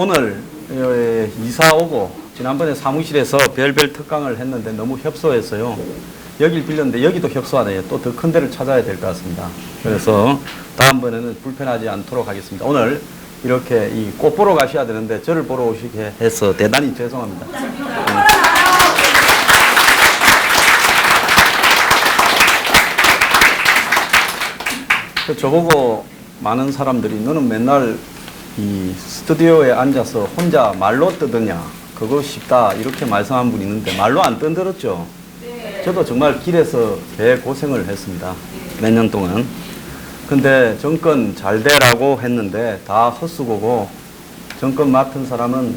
오늘 이사 오고 지난번에 사무실에서 별별 특강을 했는데 너무 협소했어요. 여길 빌렸는데 여기도 협소하네요. 또 더 큰 데를 찾아야 될 것 같습니다. 그래서 다음번에는 불편하지 않도록 하겠습니다. 오늘 이렇게 이 꽃 보러 가셔야 되는데 저를 보러 오시게 해서 대단히 죄송합니다. 저보고 많은 사람들이 너는 맨날 이 스튜디오에 앉아서 혼자 말로 떠드냐, 그거 쉽다 이렇게 말씀한 분이 있는데 말로 안 떠들었죠. 저도 정말 길에서 배 고생을 했습니다. 몇 년 동안. 근데 정권 잘 되라고 했는데 다 헛수고고, 정권 맡은 사람은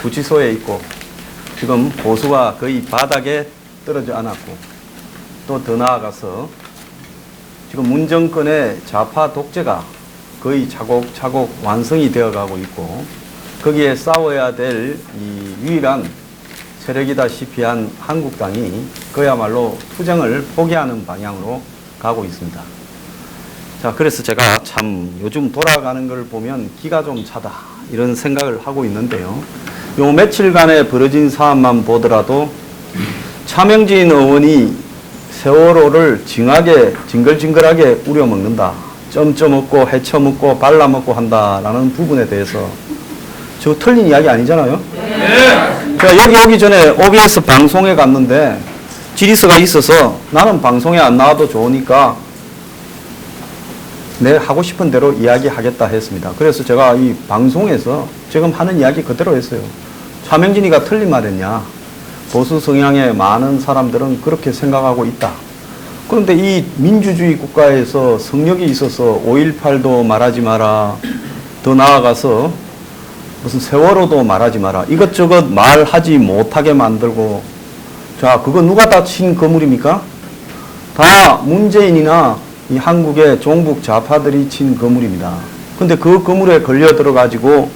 구치소에 있고 지금 보수가 거의 바닥에 떨어져 않았고, 또 더 나아가서 지금 문정권의 좌파 독재가 거의 차곡차곡 완성이 되어가고 있고, 거기에 싸워야 될 이 유일한 세력이다시피 한 한국당이 그야말로 투쟁을 포기하는 방향으로 가고 있습니다. 자, 그래서 제가 참 요즘 돌아가는 걸 보면 기가 좀 차다 이런 생각을 하고 있는데요. 요 며칠간에 벌어진 사안만 보더라도 차명진 의원이 세월호를 징글징글하게 우려먹는다, 점쪄먹고 헤쳐먹고 발라먹고 한다라는 부분에 대해서 저 틀린 이야기 아니잖아요. 네. 제가 여기 오기 전에 OBS 방송에 갔는데 지리스가 있어서 나는 방송에 안 나와도 좋으니까 내 하고 싶은 대로 이야기하겠다 했습니다. 그래서 제가 이 방송에서 지금 하는 이야기 그대로 했어요. 차명진이가 틀린 말했냐. 보수 성향의 많은 사람들은 그렇게 생각하고 있다. 그런데 이 민주주의 국가에서 성역이 있어서 5.18도 말하지 마라, 더 나아가서 무슨 세월호도 말하지 마라, 이것저것 말하지 못하게 만들고, 자, 그거 누가 다 친 거물입니까? 다 문재인이나 이 한국의 종북 좌파들이 친 거물입니다. 근데 그 거물에 걸려 들어가지고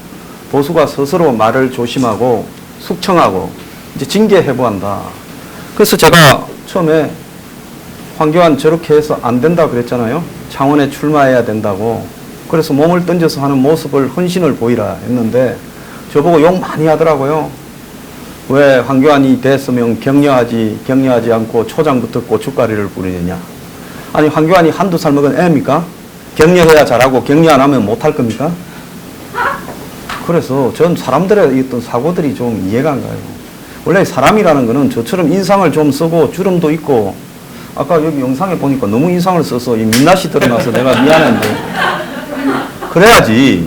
보수가 스스로 말을 조심하고 숙청하고 이제 징계 해부한다. 그래서 제가 처음에 황교안 저렇게 해서 안 된다 그랬잖아요. 창원에 출마해야 된다고. 그래서 몸을 던져서 하는 모습을, 헌신을 보이라 했는데 저보고 욕 많이 하더라고요. 왜 황교안이 됐으면 격려하지 않고 초장부터 고춧가루를 뿌리느냐. 아니, 황교안이 한두 살 먹은 애입니까? 격려해야 잘하고 격려 안 하면 못할 겁니까? 그래서 전 사람들의 어떤 사고들이 좀 이해가 안 가요. 원래 사람이라는 거는 저처럼 인상을 좀 쓰고 주름도 있고, 아까 여기 영상에 보니까 너무 인상을 써서 이 민낯이 드러나서 내가 미안한데, 그래야지.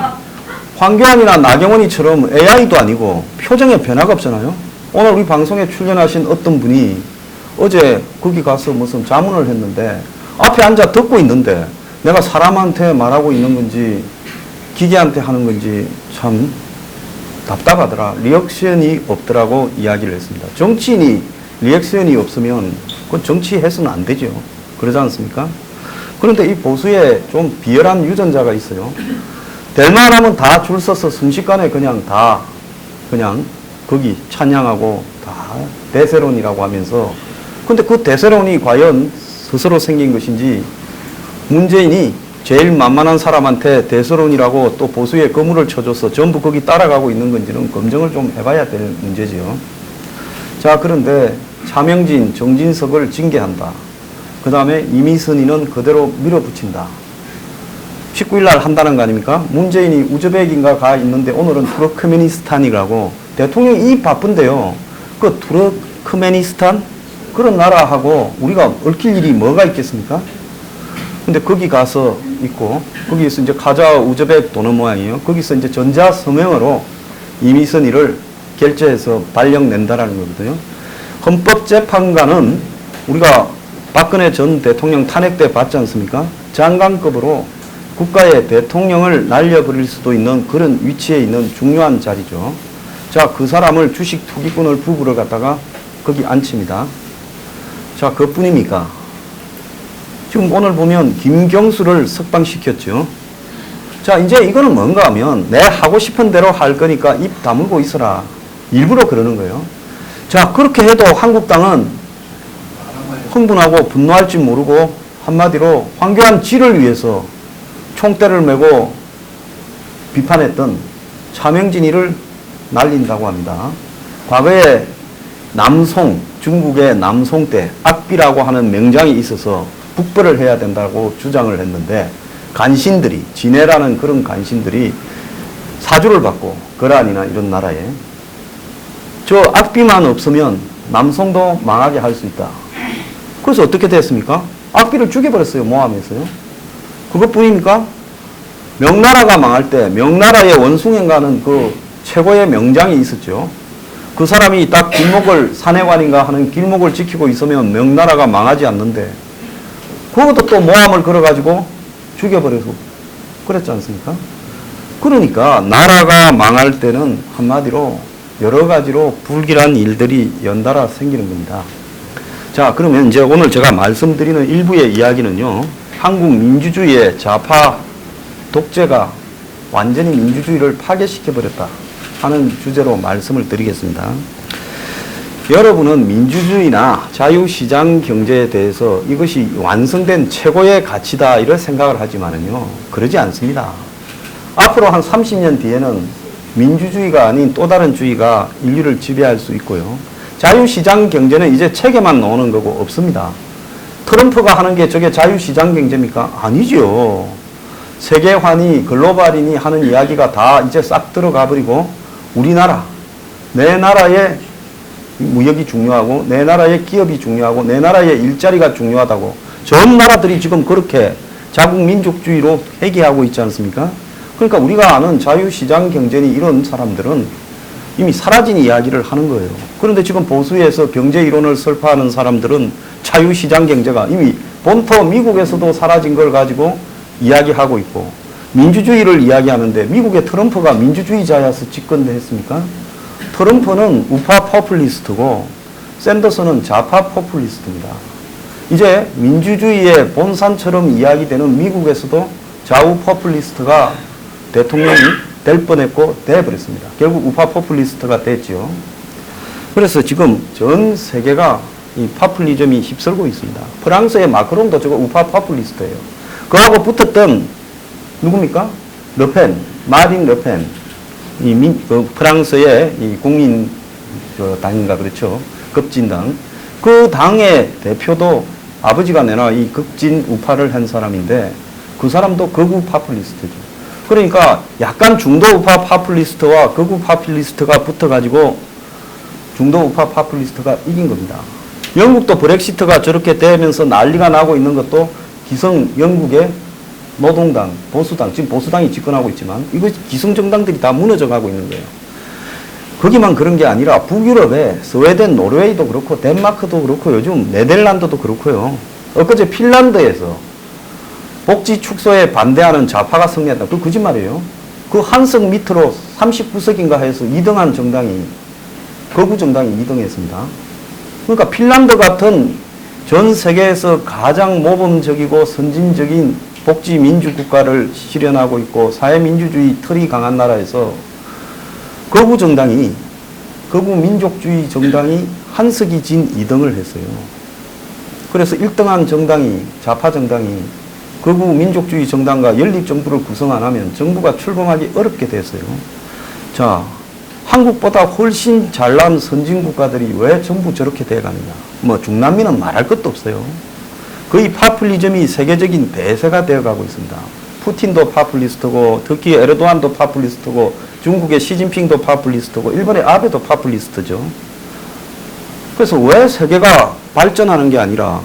황교안이나 나경원이처럼 AI도 아니고 표정에 변화가 없잖아요. 오늘 우리 방송에 출연하신 어떤 분이 어제 거기 가서 무슨 자문을 했는데 앞에 앉아 듣고 있는데 내가 사람한테 말하고 있는 건지 기계한테 하는 건지 참 답답하더라. 리액션이 없더라고 이야기를 했습니다. 정치인이 리액션이 없으면 그건 정치해서는 안 되죠. 그러지 않습니까? 그런데 이 보수에 좀 비열한 유전자가 있어요. 될만 하면 다 줄 서서 순식간에 그냥 거기 찬양하고 다 대세론이라고 하면서, 근데 그 대세론이 과연 스스로 생긴 것인지, 문재인이 제일 만만한 사람한테 대세론이라고 또 보수의 거물을 쳐줘서 전부 거기 따라가고 있는 건지는 검증을 좀 해봐야 될 문제지요. 자, 그런데 차명진, 정진석을 징계한다. 그 다음에 이미선이는 그대로 밀어붙인다. 19일 날 한다는 거 아닙니까? 문재인이 우즈벡인가 가 있는데 오늘은 투르크메니스탄이라고, 대통령이 이 바쁜데요. 그 투르크메니스탄? 그런 나라하고 우리가 얽힐 일이 뭐가 있겠습니까? 근데 거기 가서 있고, 거기에서 이제 카자흐, 우즈벡 도는 모양이에요. 거기서 이제 전자서명으로 이미선이를 결재해서 발령낸다라는 거거든요. 헌법재판관은 우리가 박근혜 전 대통령 탄핵 때 봤지 않습니까? 장관급으로 국가의 대통령을 날려버릴 수도 있는 그런 위치에 있는 중요한 자리죠. 자, 그 사람을 주식 투기꾼을 부부를 갖다가 거기 앉힙니다. 자, 그뿐입니까? 지금 오늘 보면 김경수를 석방시켰죠. 자, 이제 이거는 뭔가 하면 내 하고 싶은 대로 할 거니까 입 다물고 있어라. 일부러 그러는 거예요. 자, 그렇게 해도 한국당은 흥분하고 분노할 줄 모르고 한마디로 황교안 지를 위해서 총대를 메고 비판했던 차명진이를 날린다고 합니다. 과거에 남송, 중국의 남송 때 악비라고 하는 명장이 있어서 북벌을 해야 된다고 주장을 했는데 간신들이, 진해라는 그런 간신들이 사주를 받고 거란이나 이런 나라에 저 악비만 없으면 남송도 망하게 할 수 있다. 그래서 어떻게 됐습니까? 악비를 죽여버렸어요. 모함에서요. 그것뿐입니까? 명나라가 망할 때 명나라의 원숭이인가는 그 최고의 명장이 있었죠. 그 사람이 딱 길목을 산해관인가 하는 길목을 지키고 있으면 명나라가 망하지 않는데 그것도 또 모함을 걸어가지고 죽여버려서 그랬지 않습니까? 그러니까 나라가 망할 때는 한마디로 여러 가지로 불길한 일들이 연달아 생기는 겁니다. 자, 그러면 이제 오늘 제가 말씀드리는 일부의 이야기는요, 한국 민주주의의 좌파 독재가 완전히 민주주의를 파괴시켜버렸다 하는 주제로 말씀을 드리겠습니다. 여러분은 민주주의나 자유시장 경제에 대해서 이것이 완성된 최고의 가치다 이런 생각을 하지만은요, 그러지 않습니다. 앞으로 한 30년 뒤에는 민주주의가 아닌 또 다른 주의가 인류를 지배할 수 있고요. 자유시장 경제는 이제 책에만 나오는 거고 없습니다. 트럼프가 하는 게 저게 자유시장 경제입니까? 아니죠. 세계환이 글로벌인이 하는 이야기가 다 이제 싹 들어가 버리고 우리나라, 내 나라의 무역이 중요하고 내 나라의 기업이 중요하고 내 나라의 일자리가 중요하다고 전 나라들이 지금 그렇게 자국민족주의로 회귀하고 있지 않습니까? 그러니까 우리가 아는 자유시장 경제니 이런 사람들은 이미 사라진 이야기를 하는 거예요. 그런데 지금 보수에서 경제 이론을 설파하는 사람들은 자유시장 경제가 이미 본토 미국에서도 사라진 걸 가지고 이야기하고 있고 민주주의를 이야기하는데 미국의 트럼프가 민주주의자여서 집권했습니까? 트럼프는 우파 포퓰리스트고 샌더스는 좌파 포퓰리스트입니다. 이제 민주주의의 본산처럼 이야기되는 미국에서도 좌우 포퓰리스트가 대통령이 될 뻔했고 돼버렸습니다. 결국 우파 포퓰리스트가 됐죠. 그래서 지금 전 세계가 이 파퓰리즘이 휩쓸고 있습니다. 프랑스의 마크롱도 저거 우파 포퓰리스트예요. 그하고 붙었던 누굽니까? 르펜, 마린 르펜. 그 프랑스의 이 국민 당인가 그렇죠. 급진당. 그 당의 대표도 아버지가 내나 이 급진 우파를 한 사람인데 그 사람도 극우 파퓰리스트죠. 그러니까 약간 중도 우파 파퓰리스트와 극우 파퓰리스트가 붙어가지고 중도 우파 파퓰리스트가 이긴 겁니다. 영국도 브렉시트가 저렇게 되면서 난리가 나고 있는 것도 기성 영국의 노동당, 보수당, 지금 보수당이 집권하고 있지만 이거 기성정당들이 다 무너져 가고 있는 거예요. 거기만 그런 게 아니라 북유럽에 스웨덴, 노르웨이도 그렇고 덴마크도 그렇고 요즘 네덜란드도 그렇고요. 엊그제 핀란드에서 복지 축소에 반대하는 좌파가 승리했다. 그 거짓말이에요. 그 한석 밑으로 39석인가 해서 2등한 정당이 거구 정당이 2등했습니다. 그러니까 핀란드 같은 전 세계에서 가장 모범적이고 선진적인 복지 민주 국가를 실현하고 있고 사회민주주의 틀이 강한 나라에서 거구 정당이 거구 민족주의 정당이 한석이 진 2등을 했어요. 그래서 1등한 정당이 좌파 정당이 거구 민족주의 정당과 연립정부를 구성 안 하면 정부가 출범하기 어렵게 됐어요. 자, 한국보다 훨씬 잘난 선진국가들이 왜 전부 저렇게 돼가느냐. 뭐 중남미는 말할 것도 없어요. 거의 파퓰리즘이 세계적인 대세가 되어가고 있습니다. 푸틴도 파퓰리스트고 터키 에르도안도 파퓰리스트고 중국의 시진핑도 파퓰리스트고 일본의 아베도 파퓰리스트죠. 그래서 왜 세계가 발전하는 게 아니라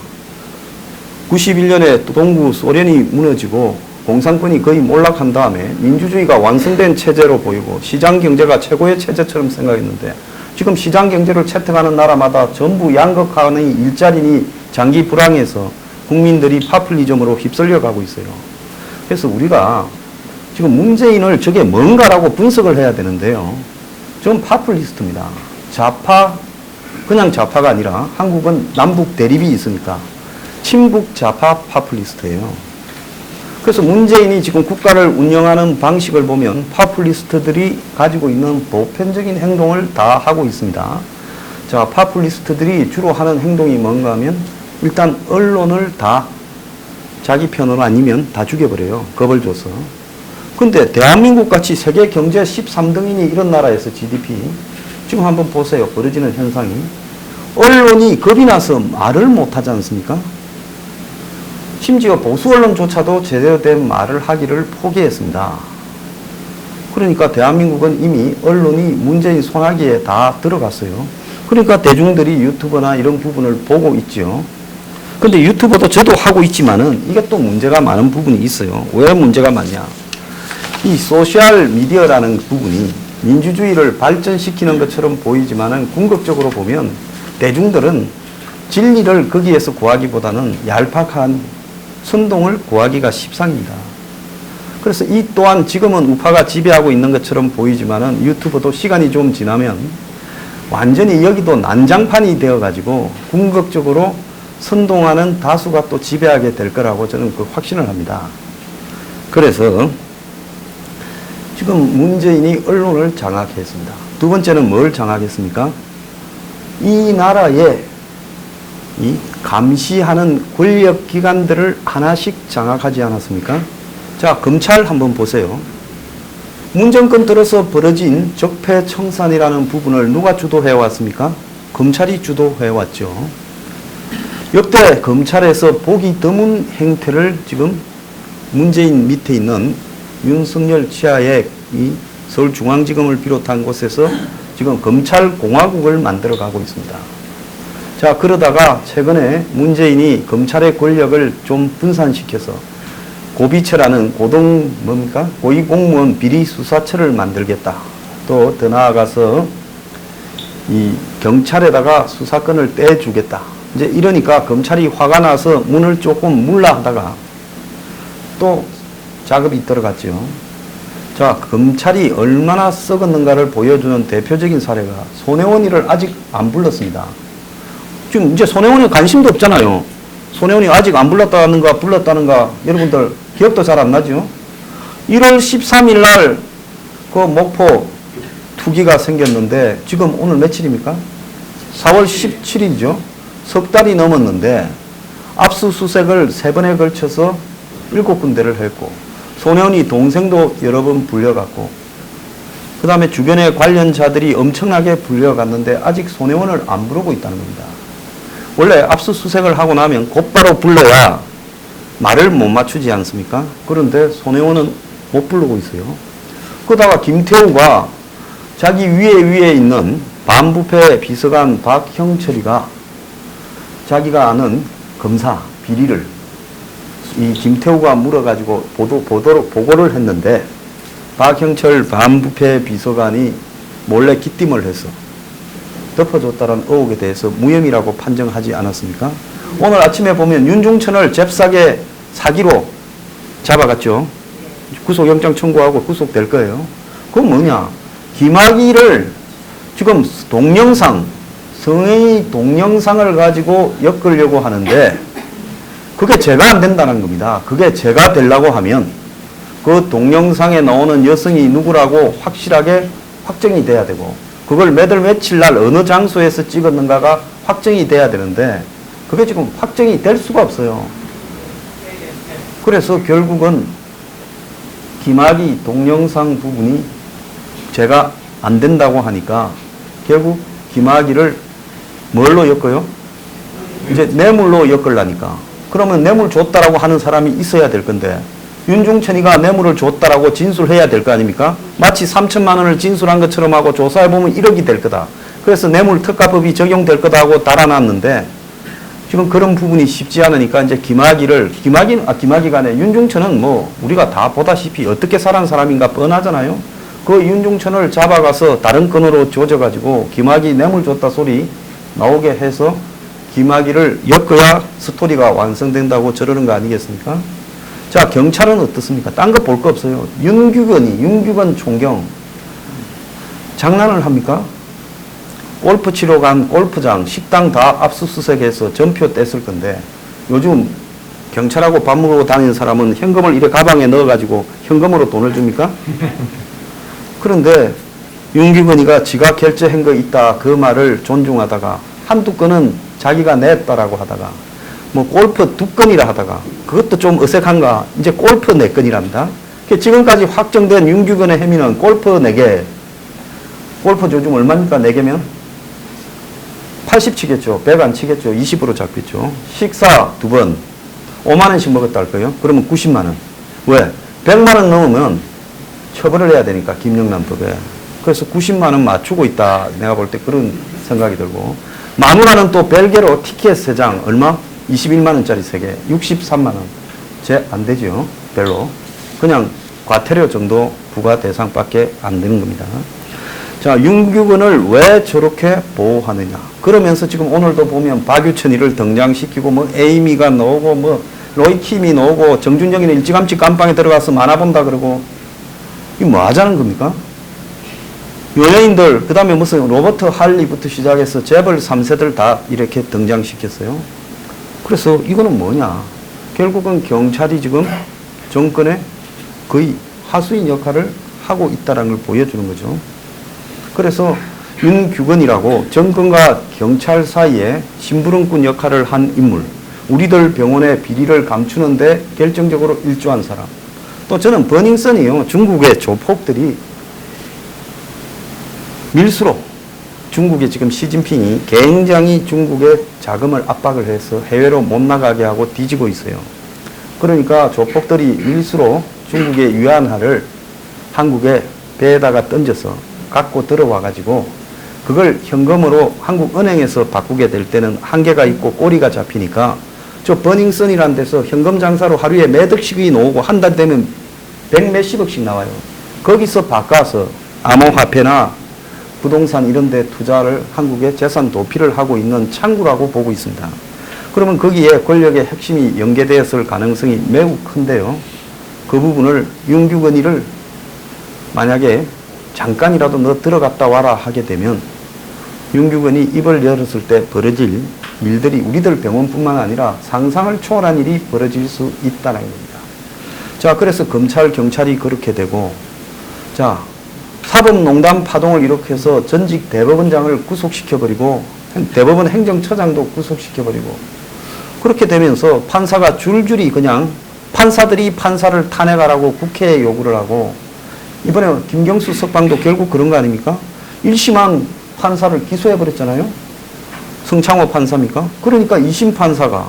91년에 동구 소련이 무너지고 공산권이 거의 몰락한 다음에 민주주의가 완성된 체제로 보이고 시장 경제가 최고의 체제처럼 생각했는데 지금 시장 경제를 채택하는 나라마다 전부 양극화니 일자리니 장기 불황에서 국민들이 파퓰리즘으로 휩쓸려 가고 있어요. 그래서 우리가 지금 문재인을 저게 뭔가라고 분석을 해야 되는데요. 저는 파퓰리스트입니다. 좌파, 그냥 좌파가 아니라 한국은 남북 대립이 있으니까 친북 좌파 파퓰리스트예요. 그래서 문재인이 지금 국가를 운영하는 방식을 보면 파퓰리스트들이 가지고 있는 보편적인 행동을 다 하고 있습니다. 자, 파퓰리스트들이 주로 하는 행동이 뭔가 하면 일단 언론을 다 자기 편으로 아니면 다 죽여버려요. 겁을 줘서. 근데 대한민국 같이 세계 경제 13등이니 이런 나라에서 GDP 지금 한번 보세요. 벌어지는 현상이. 언론이 겁이 나서 말을 못하지 않습니까? 심지어 보수 언론조차도 제대로 된 말을 하기를 포기했습니다. 그러니까 대한민국은 이미 언론이 문재인 손아귀에 다 들어갔어요. 그러니까 대중들이 유튜버나 이런 부분을 보고 있죠. 근데 유튜버도 저도 하고 있지만은 이게 또 문제가 많은 부분이 있어요. 왜 문제가 많냐? 이 소셜 미디어라는 부분이 민주주의를 발전시키는 것처럼 보이지만은 궁극적으로 보면 대중들은 진리를 거기에서 구하기보다는 얄팍한 선동을 구하기가 십상입니다. 그래서 이 또한 지금은 우파가 지배하고 있는 것처럼 보이지만은 유튜브도 시간이 좀 지나면 완전히 여기도 난장판이 되어가지고 궁극적으로 선동하는 다수가 또 지배하게 될 거라고 저는 그 확신을 합니다. 그래서 지금 문재인이 언론을 장악했습니다. 두 번째는 뭘 장악했습니까? 이 나라에 이 감시하는 권력기관들을 하나씩 장악하지 않았습니까? 자, 검찰 한번 보세요. 문정권 들어서 벌어진 적폐청산이라는 부분을 누가 주도해 왔습니까? 검찰이 주도해 왔죠. 역대 검찰에서 보기 드문 행태를 지금 문재인 밑에 있는 윤석열 치하의 이 서울중앙지검을 비롯한 곳에서 지금 검찰공화국을 만들어가고 있습니다. 자, 그러다가 최근에 문재인이 검찰의 권력을 좀 분산시켜서 고비처라는 고위공무원 비리수사처를 만들겠다. 또 더 나아가서 이 경찰에다가 수사권을 떼주겠다. 이제 이러니까 검찰이 화가 나서 문을 조금 물라 하다가 또 작업이 들어갔죠. 자, 검찰이 얼마나 썩었는가를 보여주는 대표적인 사례가 손혜원이를 아직 안 불렀습니다. 지금 이제 손혜원이 관심도 없잖아요. 손혜원이 아직 안 불렀다는가 불렀다는가 여러분들 기억도 잘 안 나죠? 1월 13일 날 그 목포 투기가 생겼는데 지금 오늘 며칠입니까? 4월 17일이죠. 석 달이 넘었는데 압수수색을 3번에 걸쳐서 7군데를 했고 손혜원이 동생도 여러 번 불려갔고 그 다음에 주변의 관련자들이 엄청나게 불려갔는데 아직 손혜원을 안 부르고 있다는 겁니다. 원래 압수수색을 하고 나면 곧바로 불러야 말을 못 맞추지 않습니까? 그런데 손혜원은 못 부르고 있어요. 그러다가 김태우가 자기 위에 있는 반부패 비서관 박형철이가 자기가 아는 검사 비리를 이 김태우가 물어가지고 보고를 했는데 박형철 반부패 비서관이 몰래 기띔을 해서 덮어줬다는 의혹에 대해서 무혐의라고 판정하지 않았습니까? 오늘 아침에 보면 윤중천을 잽싸게 사기로 잡아갔죠. 구속영장 청구하고 구속될 거예요. 그건 뭐냐? 김학의를 지금 성행위 동영상을 가지고 엮으려고 하는데 그게 죄가 안 된다는 겁니다. 그게 죄가 되려고 하면 그 동영상에 나오는 여성이 누구라고 확실하게 확정이 돼야 되고 그걸 몇 월 며칠 날 어느 장소에서 찍었는가가 확정이 돼야 되는데 그게 지금 확정이 될 수가 없어요. 그래서 결국은 김학의 동영상 부분이 죄가 안 된다고 하니까 결국 김학의를 뭘로 엮어요? 이제 뇌물로 엮으려니까. 그러면 뇌물 줬다라고 하는 사람이 있어야 될 건데 윤중천이가 뇌물을 줬다라고 진술해야 될 거 아닙니까? 마치 3천만 원을 진술한 것처럼 하고 조사해보면 1억이 될 거다. 그래서 뇌물특가법이 적용될 거다 하고 달아놨는데 지금 그런 부분이 쉽지 않으니까 이제 김학의가 아니라 윤중천은 뭐 우리가 다 보다시피 어떻게 살아난 사람인가 뻔하잖아요. 그 윤중천을 잡아가서 다른 건으로 조져가지고 김학의 뇌물 줬다 소리 나오게 해서 김학의를 엮어야 스토리가 완성된다고 저러는 거 아니겠습니까? 자, 경찰은 어떻습니까? 딴 거 볼 거 없어요. 윤규건 총경 장난을 합니까? 골프 치러 간 골프장, 식당 다 압수수색해서 전표 뗐을 건데 요즘 경찰하고 밥 먹으러 다니는 사람은 현금을 이래 가방에 넣어가지고 현금으로 돈을 줍니까? 그런데 윤규건이가 지가 결제한 거 있다 그 말을 존중하다가 한두 건은 자기가 냈다라고 하다가 뭐 골프 2건이라 하다가 그것도 좀 어색한가 이제 골프 4건이랍니다. 지금까지 확정된 윤규근의 혐의는 골프 4개, 골프 조중 얼마입니까? 4개면? 80 치겠죠. 100 안 치겠죠. 20으로 잡겠죠. 식사 2번, 5만 원씩 먹었다 할 거예요. 그러면 90만 원. 왜? 100만 원 넘으면 처벌을 해야 되니까, 김영란법에. 그래서 90만 원 맞추고 있다. 내가 볼 때 그런 생각이 들고. 마누라는 또 별개로 티켓 3장, 얼마? 21만 원짜리 3개, 63만 원. 제 안 되죠. 별로. 그냥 과태료 정도 부과 대상밖에 안 되는 겁니다. 자, 윤규근을 왜 저렇게 보호하느냐. 그러면서 지금 오늘도 보면 박유천이를 등장시키고, 뭐, 에이미가 나오고, 뭐, 로이킴이 나오고, 정준영이는 일찌감치 깜빵에 들어가서 만화 본다 그러고, 이게 뭐 하자는 겁니까? 연예인들, 그 다음에 무슨 로버트 할리부터 시작해서 재벌 3세들 다 이렇게 등장시켰어요. 그래서 이거는 뭐냐. 결국은 경찰이 지금 정권의 거의 하수인 역할을 하고 있다는 걸 보여주는 거죠. 그래서 윤규근이라고 정권과 경찰 사이에 심부름꾼 역할을 한 인물, 우리들 병원의 비리를 감추는데 결정적으로 일조한 사람. 또 저는 버닝썬이요. 중국의 조폭들이 밀수로 중국의 지금 시진핑이 굉장히 중국의 자금을 압박을 해서 해외로 못 나가게 하고 뒤지고 있어요. 그러니까 조폭들이 밀수로 중국의 유한화를 한국에 배에다가 던져서 갖고 들어와 가지고 그걸 현금으로 한국 은행에서 바꾸게 될 때는 한계가 있고 꼬리가 잡히니까 저 버닝썬이라는 데서 현금 장사로 하루에 몇 억씩이 나오고 한 달 되면 100몇십억씩 나와요. 거기서 바꿔서 암호화폐나 부동산 이런 데 투자를 한국에 재산 도피를 하고 있는 창구라고 보고 있습니다. 그러면 거기에 권력의 핵심이 연계되었을 가능성이 매우 큰데요. 그 부분을 윤규근이를 만약에 잠깐이라도 너 들어갔다 와라 하게 되면 윤규근이 입을 열었을 때 벌어질 일들이 우리들 병원뿐만 아니라 상상을 초월한 일이 벌어질 수 있다는 겁니다. 자, 그래서 검찰, 경찰이 그렇게 되고, 자, 사법농단 파동을 일으켜서 전직 대법원장을 구속시켜버리고 대법원 행정처장도 구속시켜버리고 그렇게 되면서 판사가 줄줄이 그냥 판사들이 판사를 탄핵하라고 국회에 요구를 하고 이번에 김경수 석방도 결국 그런 거 아닙니까? 1심한 판사를 기소해버렸잖아요. 성창호 판사입니까? 그러니까 2심 판사가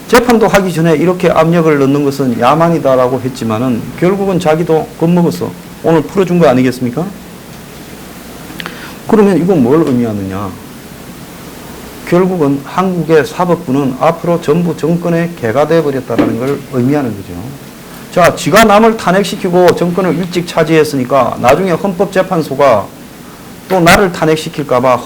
재판도 하기 전에 이렇게 압력을 넣는 것은 야만이다라고 했지만은 결국은 자기도 겁먹어서 오늘 풀어준 거 아니겠습니까? 그러면 이건 뭘 의미하느냐. 결국은 한국의 사법부는 앞으로 전부 정권의 개가 되어버렸다는 걸 의미하는 거죠. 자, 지가 남을 탄핵시키고 정권을 일찍 차지했으니까 나중에 헌법재판소가 또 나를 탄핵시킬까봐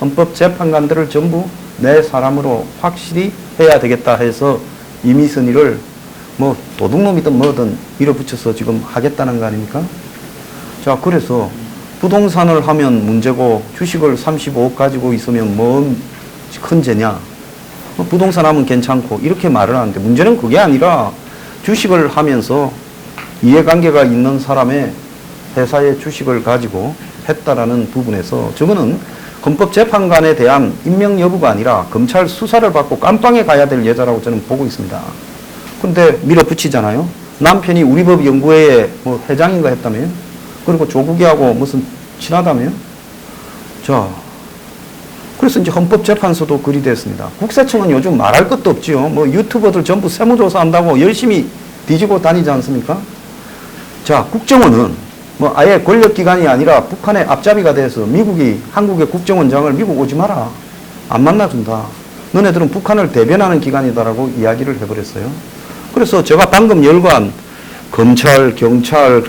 헌법재판관들을 전부 내 사람으로 확실히 해야 되겠다 해서 이미선이를 뭐 도둑놈이든 뭐든 밀어붙여서 지금 하겠다는 거 아닙니까? 자, 그래서 부동산을 하면 문제고 주식을 35억 가지고 있으면 뭔 큰 죄냐. 부동산 하면 괜찮고 이렇게 말을 하는데 문제는 그게 아니라 주식을 하면서 이해관계가 있는 사람의 회사의 주식을 가지고 했다라는 부분에서 저거는 헌법재판관에 대한 임명 여부가 아니라 검찰 수사를 받고 깜빵에 가야 될 여자라고 저는 보고 있습니다. 근데 밀어붙이잖아요. 남편이 우리법연구회의 뭐 회장인가 했다며요. 그리고 조국이하고 무슨 친하다며요. 자, 그래서 이제 헌법재판소도 그리 됐습니다. 국세청은 요즘 말할 것도 없지요. 뭐 유튜버들 전부 세무조사한다고 열심히 뒤지고 다니지 않습니까? 자, 국정원은 뭐 아예 권력기관이 아니라 북한의 앞잡이가 돼서 미국이 한국의 국정원장을 미국 오지 마라. 안 만나준다. 너네들은 북한을 대변하는 기관이다라고 이야기를 해버렸어요. 그래서 제가 방금 열관 검찰, 경찰,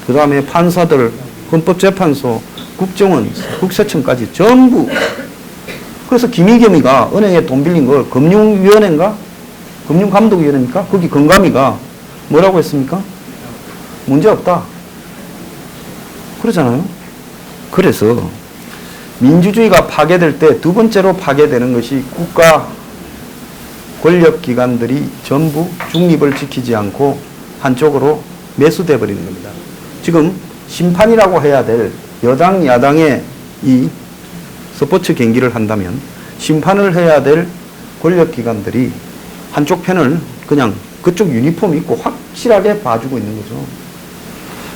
그 다음에 판사들, 헌법재판소, 국정원, 국세청까지 전부. 그래서 김의겸이가 은행에 돈 빌린 걸 금융위원회인가? 금융감독위원회입니까? 거기 금감위가 뭐라고 했습니까? 문제없다. 그러잖아요. 그래서 민주주의가 파괴될 때 두 번째로 파괴되는 것이 국가 권력기관들이 전부 중립을 지키지 않고 한쪽으로 매수돼 버리는 겁니다. 지금 심판이라고 해야 될 여당, 야당의 이 스포츠 경기를 한다면 심판을 해야 될 권력기관들이 한쪽 편을 그냥 그쪽 유니폼 입고 확실하게 봐주고 있는 거죠.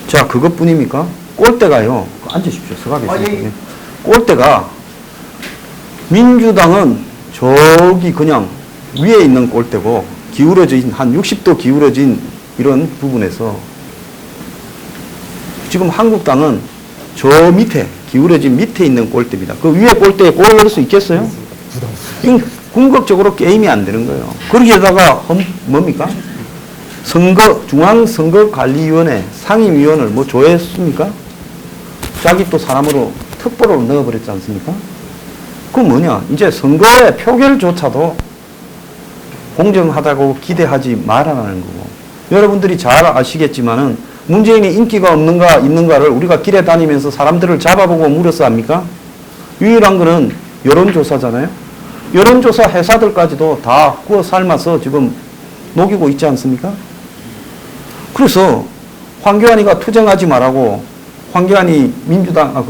자, 그것뿐입니까? 꼴대가요. 앉으십시오. 서가겠습니다. 꼴대가 민주당은 저기 그냥 위에 있는 꼴대고 기울어진 한 60도 기울어진 이런 부분에서 지금 한국당은 저 밑에 기울어진 밑에 있는 꼴대입니다. 그 위에 꼴대에 골을 넣을 수 있겠어요? 이건 궁극적으로 게임이 안 되는 거예요. 거기에다가 뭡니까? 중앙선거관리위원회 상임위원을 뭐 조회했습니까? 자기 또 사람으로 특보로 넣어버렸지 않습니까? 그건 뭐냐? 이제 선거의 표결조차도 공정하다고 기대하지 말아라는 거고. 여러분들이 잘 아시겠지만은 문재인이 인기가 없는가 있는가를 우리가 길에 다니면서 사람들을 잡아보고 물어서 합니까? 유일한 거는 여론조사잖아요. 여론조사 회사들까지도 다 구워 삶아서 지금 녹이고 있지 않습니까? 그래서 황교안이가 투쟁하지 말라고 황교안이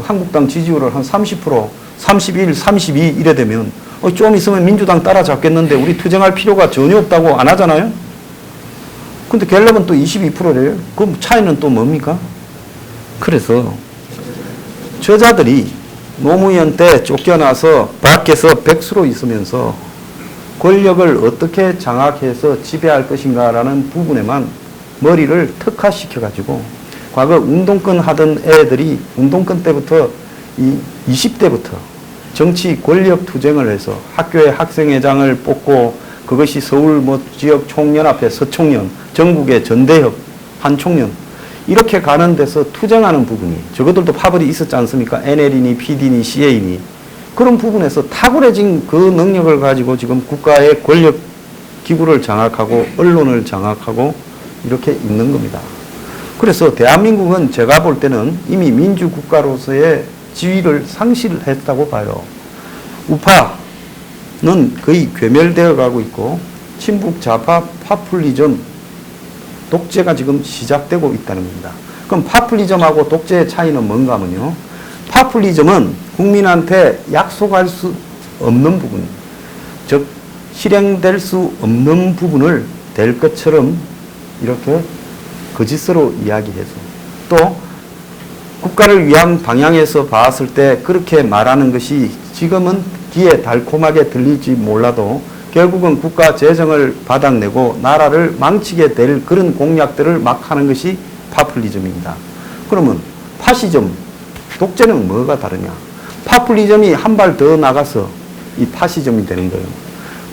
한국당 지지율을 한 30%, 31, 32 이래 되면 좀 있으면 민주당 따라잡겠는데 우리 투쟁할 필요가 전혀 없다고 안 하잖아요? 근데 갤럽은 또 22%래요. 그럼 차이는 또 뭡니까? 그래서 저자들이 노무현 때 쫓겨나서 밖에서 백수로 있으면서 권력을 어떻게 장악해서 지배할 것인가라는 부분에만 머리를 특화시켜가지고 과거 운동권 하던 애들이 운동권 때부터 20대부터 정치 권력 투쟁을 해서 학교에 학생회장을 뽑고 그것이 서울 지역 총연합회 서총연, 전국의 전대협, 한총연 이렇게 가는 데서 투쟁하는 부분이 저것들도 파벌이 있었지 않습니까? NL이니 PD니 CA니 그런 부분에서 탁월해진 그 능력을 가지고 지금 국가의 권력 기구를 장악하고 언론을 장악하고 이렇게 있는 겁니다. 그래서 대한민국은 제가 볼 때는 이미 민주국가로서의 지위를 상실했다고 봐요. 우파는 거의 괴멸되어 가고 있고 친북 좌파 파퓰리즘 독재가 지금 시작되고 있다는 겁니다. 그럼 파퓰리즘하고 독재의 차이는 뭔가 하면요. 파퓰리즘은 국민한테 약속할 수 없는 부분, 즉 실행될 수 없는 부분을 될 것처럼 이렇게 거짓으로 이야기해서 또 국가를 위한 방향에서 봤을 때 그렇게 말하는 것이 지금은 귀에 달콤하게 들릴지 몰라도 결국은 국가 재정을 바닥내고 나라를 망치게 될 그런 공약들을 막 하는 것이 파퓰리즘입니다. 그러면 파시즘, 독재는 뭐가 다르냐? 파퓰리즘이 한 발 더 나가서 이 파시즘이 되는 거예요.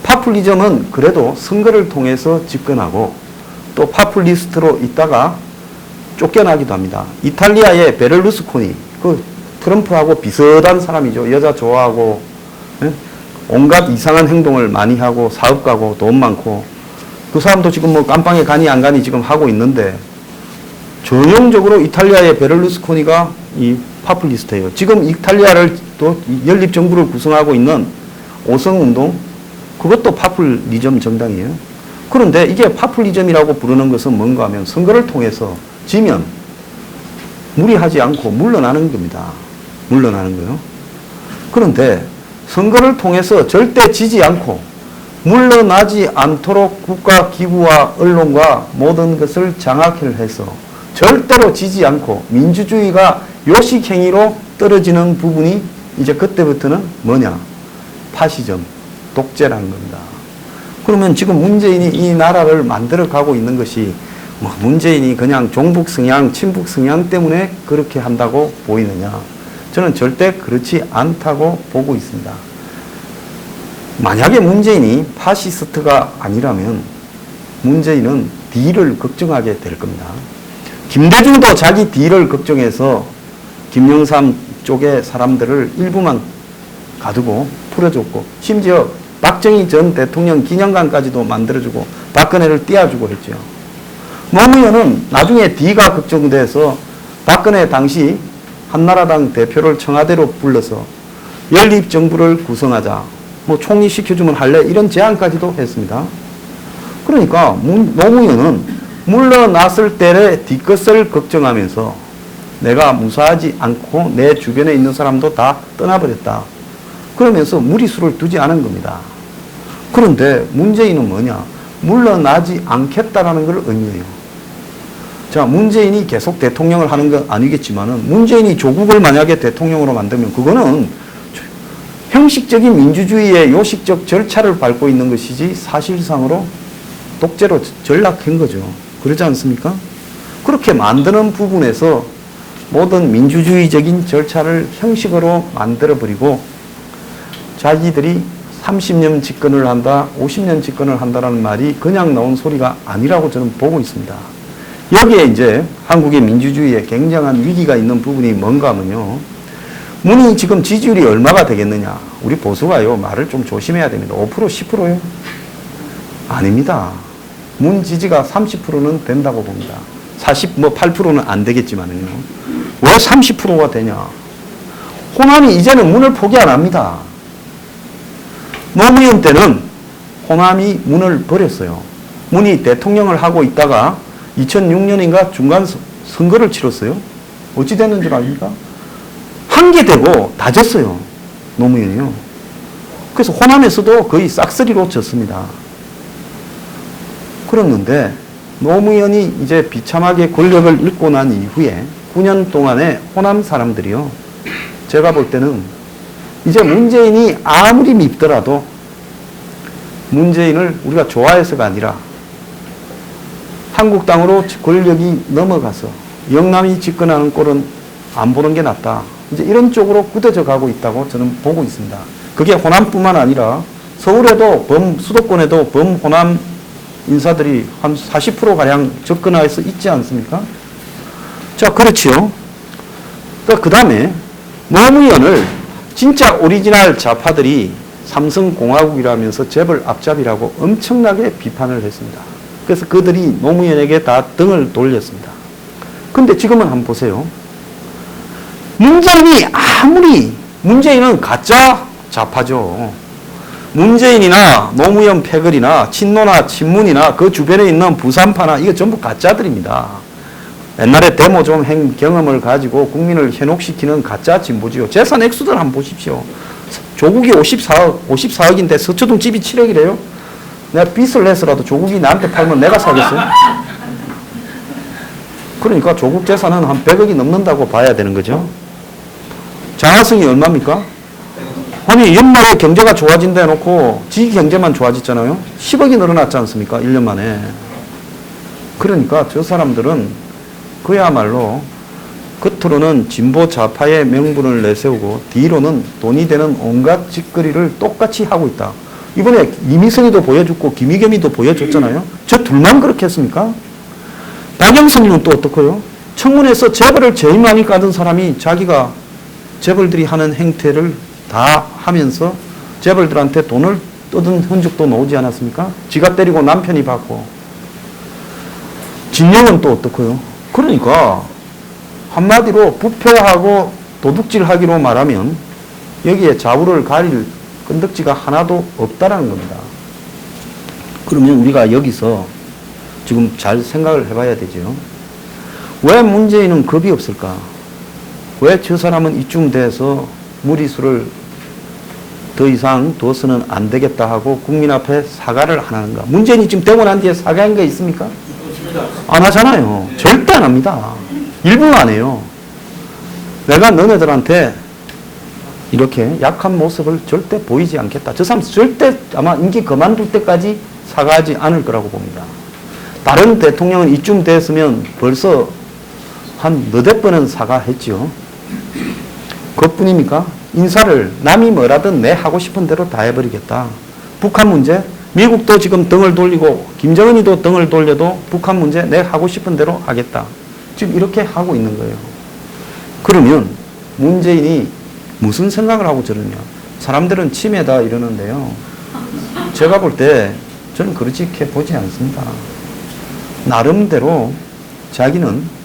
파퓰리즘은 그래도 선거를 통해서 집권하고 또 파퓰리스트로 있다가 쫓겨나기도 합니다. 이탈리아의 베를루스코니, 그 트럼프하고 비슷한 사람이죠. 여자 좋아하고 온갖 이상한 행동을 많이 하고 사업가고 돈 많고 그 사람도 지금 뭐 깜빵에 가니 안 가니 지금 하고 있는데 전형적으로 이탈리아의 베를루스코니가 이 파퓰리스트예요. 지금 이탈리아를 또 연립정부를 구성하고 있는 오성운동 그것도 파퓰리즘 정당이에요. 그런데 이게 파퓰리즘이라고 부르는 것은 뭔가 하면 선거를 통해서 지면 무리하지 않고 물러나는 겁니다. 물러나는 거요. 그런데 선거를 통해서 절대 지지 않고 물러나지 않도록 국가 기구와 언론과 모든 것을 장악해서 절대로 지지 않고 민주주의가 요식행위로 떨어지는 부분이 이제 그때부터는 뭐냐? 파시즘, 독재라는 겁니다. 그러면 지금 문재인이 이 나라를 만들어가고 있는 것이 뭐 문재인이 그냥 종북 성향, 친북 성향 때문에 그렇게 한다고 보이느냐? 저는 절대 그렇지 않다고 보고 있습니다. 만약에 문재인이 파시스트가 아니라면 문재인은 D를 걱정하게 될 겁니다. 김대중도 자기 D를 걱정해서 김영삼 쪽의 사람들을 일부만 가두고 풀어줬고 심지어 박정희 전 대통령 기념관까지도 만들어주고 박근혜를 띄워주고 했죠. 노무현은 나중에 D가 걱정돼서 박근혜 당시 한나라당 대표를 청와대로 불러서 연립정부를 구성하자. 뭐 총리 시켜주면 할래? 이런 제안까지도 했습니다. 그러니까 노무현은 물러났을 때의 뒤끝을 걱정하면서 내가 무사하지 않고 내 주변에 있는 사람도 다 떠나버렸다. 그러면서 무리수를 두지 않은 겁니다. 그런데 문재인은 뭐냐? 물러나지 않겠다라는 걸 의미해요. 자, 문재인이 계속 대통령을 하는 건 아니겠지만은 문재인이 조국을 만약에 대통령으로 만들면 그거는 형식적인 민주주의의 요식적 절차를 밟고 있는 것이지 사실상으로 독재로 전락한 거죠. 그러지 않습니까? 그렇게 만드는 부분에서 모든 민주주의적인 절차를 형식으로 만들어버리고 자기들이 30년 집권을 한다, 50년 집권을 한다는 말이 그냥 나온 소리가 아니라고 저는 보고 있습니다. 여기에 이제 한국의 민주주의에 굉장한 위기가 있는 부분이 뭔가 하면요. 문이 지금 지지율이 얼마가 되겠느냐. 우리 보수가요, 말을 좀 조심해야 됩니다. 5%, 10%요? 아닙니다. 문 지지가 30%는 된다고 봅니다. 8%는 안 되겠지만요. 왜 30%가 되냐? 호남이 이제는 문을 포기 안 합니다. 노무현 때는 호남이 문을 버렸어요. 문이 대통령을 하고 있다가 2006년인가 중간 선거를 치렀어요. 어찌 됐는 줄 압니까? 한 개 되고 다 졌어요. 노무현이요. 그래서 호남에서도 거의 싹쓸이로 졌습니다. 그랬는데 노무현이 이제 비참하게 권력을 잃고 난 이후에 9년 동안에 호남 사람들이요. 제가 볼 때는 이제 문재인이 아무리 밉더라도 문재인을 우리가 좋아해서가 아니라 한국당으로 권력이 넘어가서 영남이 집권하는 꼴은 안 보는 게 낫다. 이제 이런 쪽으로 굳어져 가고 있다고 저는 보고 있습니다. 그게 호남뿐만 아니라 서울에도 수도권에도 범호남 인사들이 한 40%가량 접근해서 있지 않습니까? 자, 그렇지요. 그 다음에 노무현을 진짜 오리지널 좌파들이 삼성공화국이라면서 재벌 앞잡이라고 엄청나게 비판을 했습니다. 그래서 그들이 노무현에게 다 등을 돌렸습니다. 근데 지금은 한번 보세요. 문재인은 가짜 좌파죠. 문재인이나 노무현 패거리나 친노나 친문이나 그 주변에 있는 부산파나 이거 전부 가짜들입니다. 옛날에 데모 좀 경험을 가지고 국민을 현혹시키는 가짜 진보지요. 재산 액수들 한번 보십시오. 조국이 54억인데 서초동 집이 7억이래요. 내가 빚을 내서라도 조국이 나한테 팔면 내가 사겠어요? 그러니까 조국 재산은 한 100억이 넘는다고 봐야 되는 거죠. 장하성이 얼마입니까? 아니, 옛날에 경제가 좋아진다 해놓고 지 경제만 좋아졌잖아요. 10억이 늘어났지 않습니까? 1년 만에. 그러니까 저 사람들은 그야말로 겉으로는 진보 좌파의 명분을 내세우고 뒤로는 돈이 되는 온갖 짓거리를 똑같이 하고 있다. 이번에 이미선이도 보여줬고 김의겸이도 보여줬잖아요. 저 둘만 그렇게 했습니까? 박영선이는 또 어떻고요? 청문회에서 재벌을 제일 많이 까던 사람이 자기가 재벌들이 하는 행태를 다 하면서 재벌들한테 돈을 뜯은 흔적도 나오지 않았습니까? 지가 때리고 남편이 받고. 진영은 또 어떻고요? 그러니까 한마디로 부패하고 도둑질하기로 말하면 여기에 좌우를 가릴 건덕지가 하나도 없다라는 겁니다. 그러면 우리가 여기서 지금 잘 생각을 해봐야 되죠. 왜 문재인은 겁이 없을까? 왜 저 사람은 이쯤 돼서 무리수를 더 이상 둬서는 안 되겠다 하고 국민 앞에 사과를 안 하는가? 문재인이 지금 되고 난 뒤에 사과한 게 있습니까? 안 하잖아요. 절대 안 합니다. 일부러 안 해요. 내가 너네들한테 이렇게 약한 모습을 절대 보이지 않겠다. 저 사람 절대 아마 임기 그만둘 때까지 사과하지 않을 거라고 봅니다. 다른 대통령은 이쯤 됐으면 벌써 한 너댓 번은 사과했죠. 그것뿐입니까? 인사를 남이 뭐라든 내 하고 싶은 대로 다 해버리겠다. 북한 문제, 미국도 지금 등을 돌리고 김정은이도 등을 돌려도 북한 문제 내 하고 싶은 대로 하겠다. 지금 이렇게 하고 있는 거예요. 그러면 문재인이 무슨 생각을 하고 저러냐. 사람들은 치매다 이러는데요. 제가 볼 때 저는 그렇게 보지 않습니다. 나름대로 자기는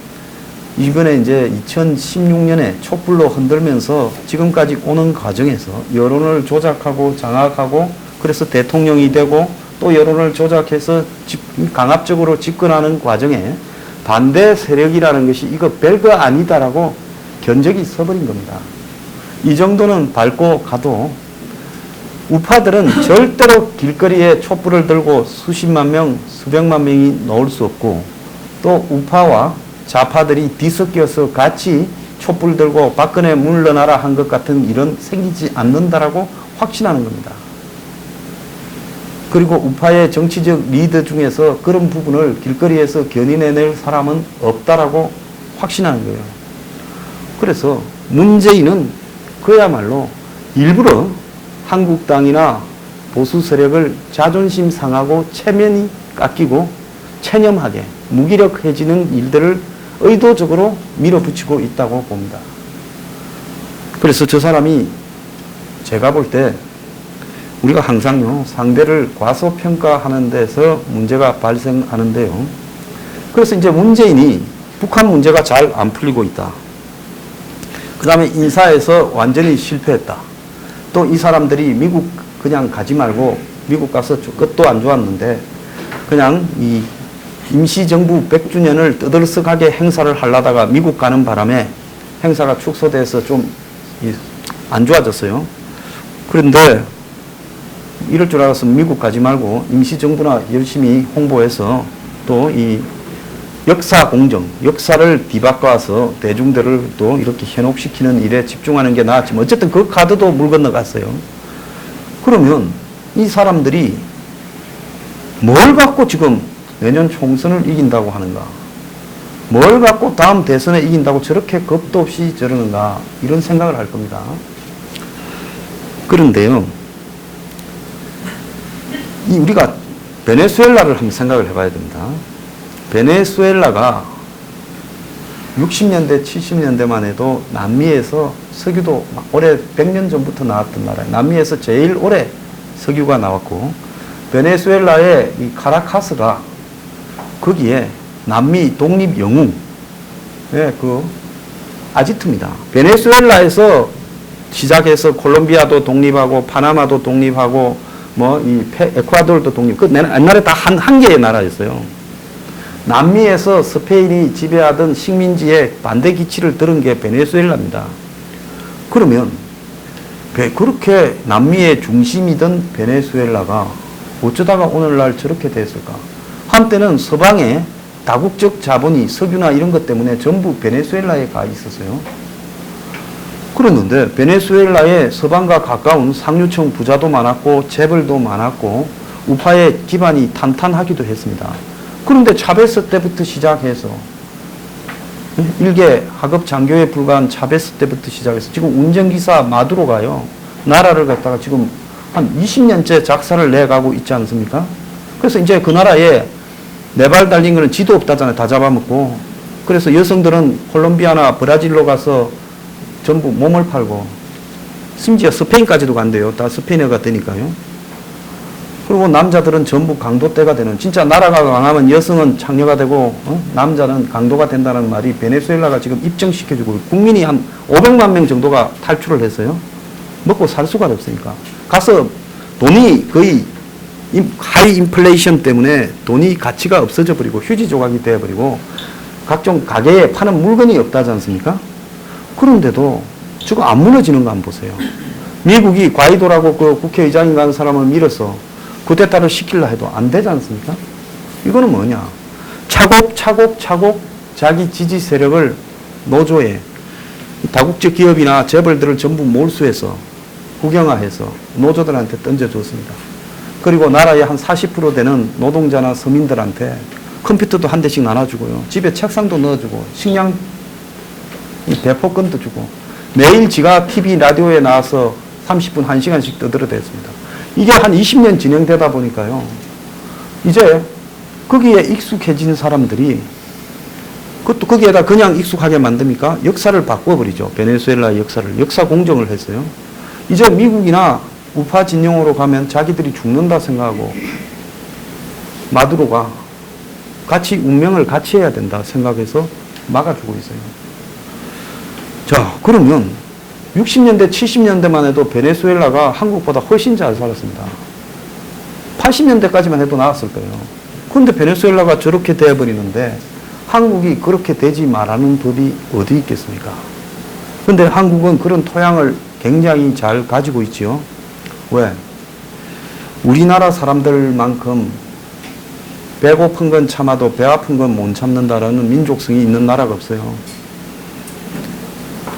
이번에 이제 2016년에 촛불로 흔들면서 지금까지 오는 과정에서 여론을 조작하고 장악하고 그래서 대통령이 되고 또 여론을 조작해서 강압적으로 집권하는 과정에 반대 세력이라는 것이 이거 별거 아니다라고 견적이 서버린 겁니다. 이 정도는 밟고 가도 우파들은 절대로 길거리에 촛불을 들고 수십만 명, 수백만 명이 나올 수 없고, 또 우파와 좌파들이 뒤섞여서 같이 촛불 들고 박근혜 물러나라 한 것 같은 일은 생기지 않는다라고 확신하는 겁니다. 그리고 우파의 정치적 리더 중에서 그런 부분을 길거리에서 견인해낼 사람은 없다라고 확신하는 거예요. 그래서 문재인은 그야말로 일부러 한국당이나 보수 세력을 자존심 상하고 체면이 깎이고 체념하게 무기력해지는 일들을 의도적으로 밀어붙이고 있다고 봅니다. 그래서 저 사람이 제가 볼 때 우리가 항상요 상대를 과소평가하는 데서 문제가 발생하는데요. 그래서 이제 문재인이 북한 문제가 잘 안 풀리고 있다. 그 다음에 인사에서 완전히 실패했다. 또 이 사람들이 미국 그냥 가지 말고 미국 가서 끝도 안 좋았는데 그냥 이 임시정부 100주년을 떠들썩하게 행사를 하려다가 미국 가는 바람에 행사가 축소돼서 좀 안 좋아졌어요. 그런데 이럴 줄 알았으면 미국 가지 말고 임시정부나 열심히 홍보해서 또 이 역사 공정, 역사를 뒤바꿔서 대중들을 또 이렇게 현혹시키는 일에 집중하는 게 나았지만 어쨌든 그 카드도 물 건너갔어요. 그러면 이 사람들이 뭘 갖고 지금 내년 총선을 이긴다고 하는가? 뭘 갖고 다음 대선에 이긴다고 저렇게 겁도 없이 저러는가? 이런 생각을 할 겁니다. 그런데요, 우리가 베네수엘라를 한번 생각을 해봐야 됩니다. 베네수엘라가 60년대, 70년대만 해도 남미에서 석유도 올해 100년 전부터 나왔던 나라예요. 남미에서 제일 오래 석유가 나왔고, 베네수엘라의 이 카라카스가 거기에 남미 독립 영웅, 그 아지트입니다. 베네수엘라에서 시작해서 콜롬비아도 독립하고 파나마도 독립하고 뭐 이 에콰도르도 독립. 그 옛날에 다 한 개의 나라였어요. 남미에서 스페인이 지배하던 식민지의 반대 기치를 들은 게 베네수엘라입니다. 그러면 그렇게 남미의 중심이던 베네수엘라가 어쩌다가 오늘날 저렇게 됐을까? 한때는 서방의 다국적 자본이 석유나 이런 것 때문에 전부 베네수엘라에 가 있었어요. 그랬는데 베네수엘라에 서방과 가까운 상류층 부자도 많았고 재벌도 많았고 우파의 기반이 탄탄하기도 했습니다. 그런데 차베스 때부터 시작해서 일개 하급 장교에 불과한 차베스 때부터 시작해서 지금 운전기사 마두로가요, 나라를 갖다가 지금 한 20년째 작사를 내가고 있지 않습니까? 그래서 이제 그 나라에 네 발 달린 거는 지도 없다잖아요. 다 잡아먹고. 그래서 여성들은 콜롬비아나 브라질로 가서 전부 몸을 팔고, 심지어 스페인까지도 간대요. 다 스페인어가 되니까요. 그리고 남자들은 전부 강도떼가 되는, 진짜 나라가 강하면 여성은 창녀가 되고 남자는 강도가 된다는 말이 베네수엘라가 지금 입증시켜주고, 국민이 한 500만 명 정도가 탈출을 했어요. 먹고 살 수가 없으니까. 가서 돈이 거의 하이 인플레이션 때문에 돈이 가치가 없어져 버리고 휴지 조각이 되어버리고 각종 가게에 파는 물건이 없다지 않습니까? 그런데도 지금 안 무너지는 거 한번 보세요. 미국이 과이도라고 그 국회의장인가 하는 사람을 밀어서 쿠데타를 시키려 해도 안 되지 않습니까? 이거는 뭐냐? 차곡차곡 자기 지지 세력을 노조에 다국적 기업이나 재벌들을 전부 몰수해서 국영화해서 노조들한테 던져줬습니다. 그리고 나라의 한 40% 되는 노동자나 서민들한테 컴퓨터도 한 대씩 나눠주고요. 집에 책상도 넣어주고 식량 대포건도 주고 매일 지가 TV, 라디오에 나와서 30분, 1시간씩 떠들어댔습니다. 이게 한 20년 진행되다 보니까요. 이제 거기에 익숙해진 사람들이 그것도 거기에다 그냥 익숙하게 만듭니까? 역사를 바꿔버리죠. 베네수엘라의 역사를. 역사 공정을 했어요. 이제 미국이나 우파 진영으로 가면 자기들이 죽는다 생각하고 마두로가 같이 운명을 같이 해야 된다 생각해서 막아주고 있어요. 자, 그러면 60년대, 70년대만 해도 베네수엘라가 한국보다 훨씬 잘 살았습니다. 80년대까지만 해도 나았을 거예요. 그런데 베네수엘라가 저렇게 되어버리는데 한국이 그렇게 되지 말라는 법이 어디 있겠습니까? 그런데 한국은 그런 토양을 굉장히 잘 가지고 있지요. 왜? 우리나라 사람들만큼 배고픈 건 참아도 배 아픈 건 못 참는다라는 민족성이 있는 나라가 없어요.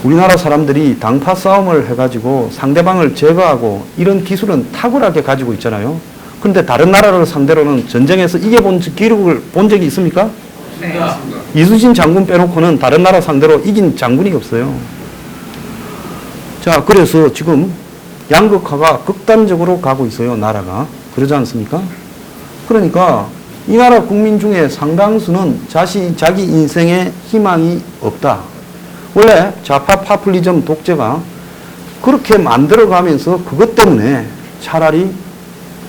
우리나라 사람들이 당파 싸움을 해가지고 상대방을 제거하고 이런 기술은 탁월하게 가지고 있잖아요. 그런데 다른 나라를 상대로는 전쟁에서 이겨본 기록을 본 적이 있습니까? 네. 이순신 장군 빼놓고는 다른 나라 상대로 이긴 장군이 없어요. 자, 그래서 지금 양극화가 극단적으로 가고 있어요, 나라가. 그러지 않습니까? 그러니까 이 나라 국민 중에 상당수는 자기 인생에 희망이 없다. 원래 좌파 파퓰리즘 독재가 그렇게 만들어가면서 그것 때문에 차라리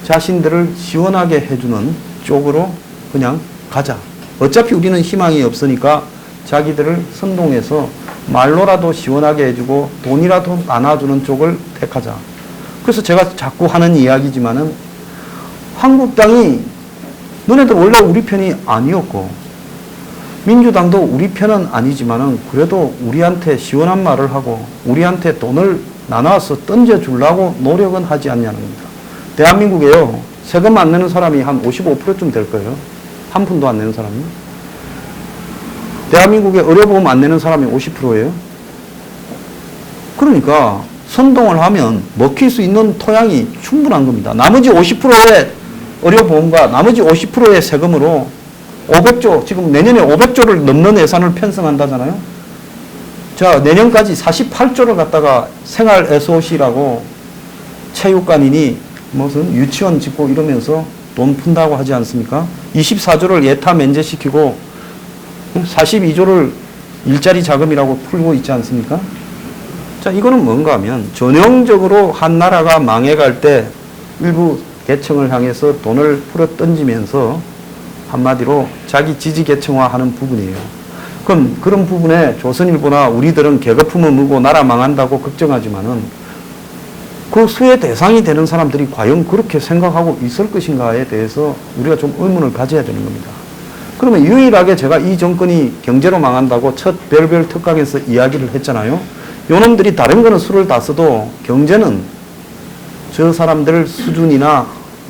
자신들을 시원하게 해주는 쪽으로 그냥 가자. 어차피 우리는 희망이 없으니까 자기들을 선동해서 말로라도 시원하게 해주고 돈이라도 나눠주는 쪽을 택하자. 그래서 제가 자꾸 하는 이야기지만은 한국당이 너네들 원래 우리 편이 아니었고 민주당도 우리 편은 아니지만은 그래도 우리한테 시원한 말을 하고 우리한테 돈을 나눠서 던져주려고 노력은 하지 않냐는 겁니다. 대한민국에요, 세금 안 내는 사람이 한 55%쯤 될 거예요. 한 푼도 안 내는 사람이. 대한민국에 의료보험 안 내는 사람이 50%예요. 그러니까 선동을 하면 먹힐 수 있는 토양이 충분한 겁니다. 나머지 50%의 의료보험과 나머지 50%의 세금으로 500조, 지금 내년에 500조를 넘는 예산을 편성한다잖아요. 자, 내년까지 48조를 갖다가 생활 SOC라고 체육관이니 무슨 유치원 짓고 이러면서 돈 푼다고 하지 않습니까? 24조를 예타 면제시키고 42조를 일자리 자금이라고 풀고 있지 않습니까? 자, 이거는 뭔가 하면 전형적으로 한 나라가 망해갈 때 일부 계층을 향해서 돈을 풀어 던지면서 한마디로 자기 지지 계층화하는 부분이에요. 그럼 그런 부분에 조선일보나 우리들은 계급품은 뭐고 나라 망한다고 걱정하지만은 그 수혜 대상이 되는 사람들이 과연 그렇게 생각하고 있을 것인가에 대해서 우리가 좀 의문을 가져야 되는 겁니다. 그러면 유일하게 제가 이 정권이 경제로 망한다고 첫 별별 특강에서 이야기를 했잖아요. 요놈들이 다른 거는 수를 다 써도 경제는 저 사람들 수준이나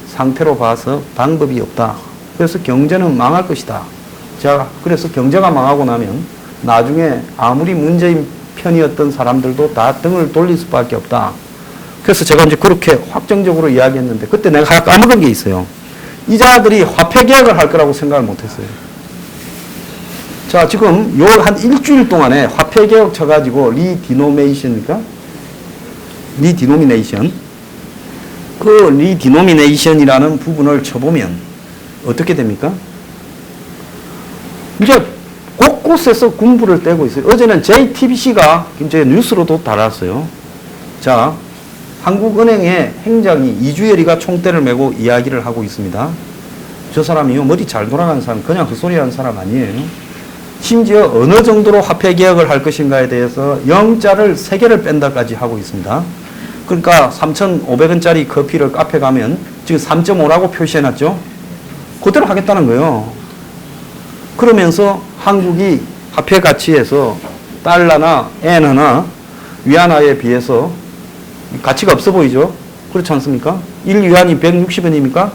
상태로 봐서 방법이 없다. 그래서 경제는 망할 것이다. 자, 그래서 경제가 망하고 나면 나중에 아무리 문재인 편이었던 사람들도 다 등을 돌릴 수밖에 없다. 그래서 제가 이제 그렇게 확정적으로 이야기했는데 그때 내가 까먹은 게 있어요. 이자들이 화폐 개혁을 할 거라고 생각을 못 했어요. 자, 지금 요 한 일주일 동안에 화폐 개혁 쳐가지고 리디노미네이션입니까? 리디노미네이션. 그 리디노미네이션이라는 부분을 쳐보면 어떻게 됩니까? 이제 곳곳에서 군부를 떼고 있어요. 어제는 JTBC가 이제 뉴스로도 달았어요. 자, 한국은행의 행장이 이주열이가 총대를 메고 이야기를 하고 있습니다. 저 사람이요, 머리 잘 돌아가는 사람, 그냥 헛소리 하는 사람 아니에요. 심지어 어느 정도로 화폐 개혁을 할 것인가에 대해서 영자를 3개를 뺀다까지 하고 있습니다. 그러니까 3,500원짜리 커피를 카페 가면 지금 3.5라고 표시해놨죠. 그대로 하겠다는 거예요. 그러면서 한국이 화폐 가치에서 달러나 엔화나 위안화에 비해서 가치가 없어 보이죠? 그렇지 않습니까? 1위안이 160원입니까?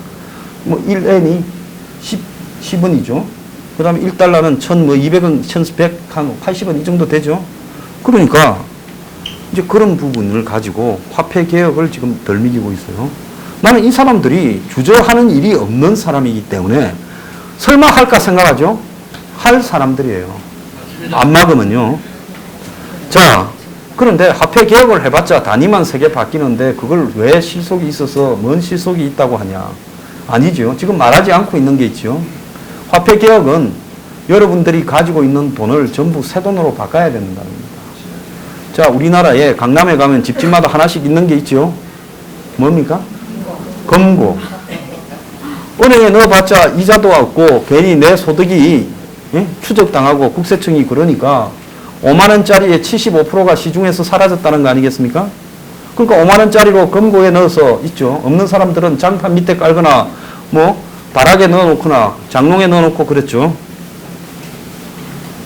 뭐 1엔이 10원이죠. 그 다음에 1달러는 200원, 1180원 이 정도 되죠. 그러니까 이제 그런 부분을 가지고 화폐 개혁을 지금 덜 미기고 있어요. 나는 이 사람들이 주저하는 일이 없는 사람이기 때문에 설마 할까 생각하죠? 할 사람들이에요. 안 막으면요. 자, 그런데 화폐 개혁을 해봤자 단위만 3개 바뀌는데 그걸 왜 실속이 있어서 뭔 실속이 있다고 하냐. 아니죠. 지금 말하지 않고 있는 게 있죠. 화폐 개혁은 여러분들이 가지고 있는 돈을 전부 새 돈으로 바꿔야 된다는 겁니다. 자, 우리나라에 강남에 가면 집집마다 하나씩 있는 게 있죠. 뭡니까? 금고. 은행에 넣어봤자 이자도 없고 괜히 내 소득이 추적당하고 국세청이 그러니까 5만 원짜리에 75%가 시중에서 사라졌다는 거 아니겠습니까? 그러니까 5만 원짜리로 금고에 넣어서 있죠. 없는 사람들은 장판 밑에 깔거나 뭐 바닥에 넣어놓거나 장롱에 넣어놓고 그랬죠.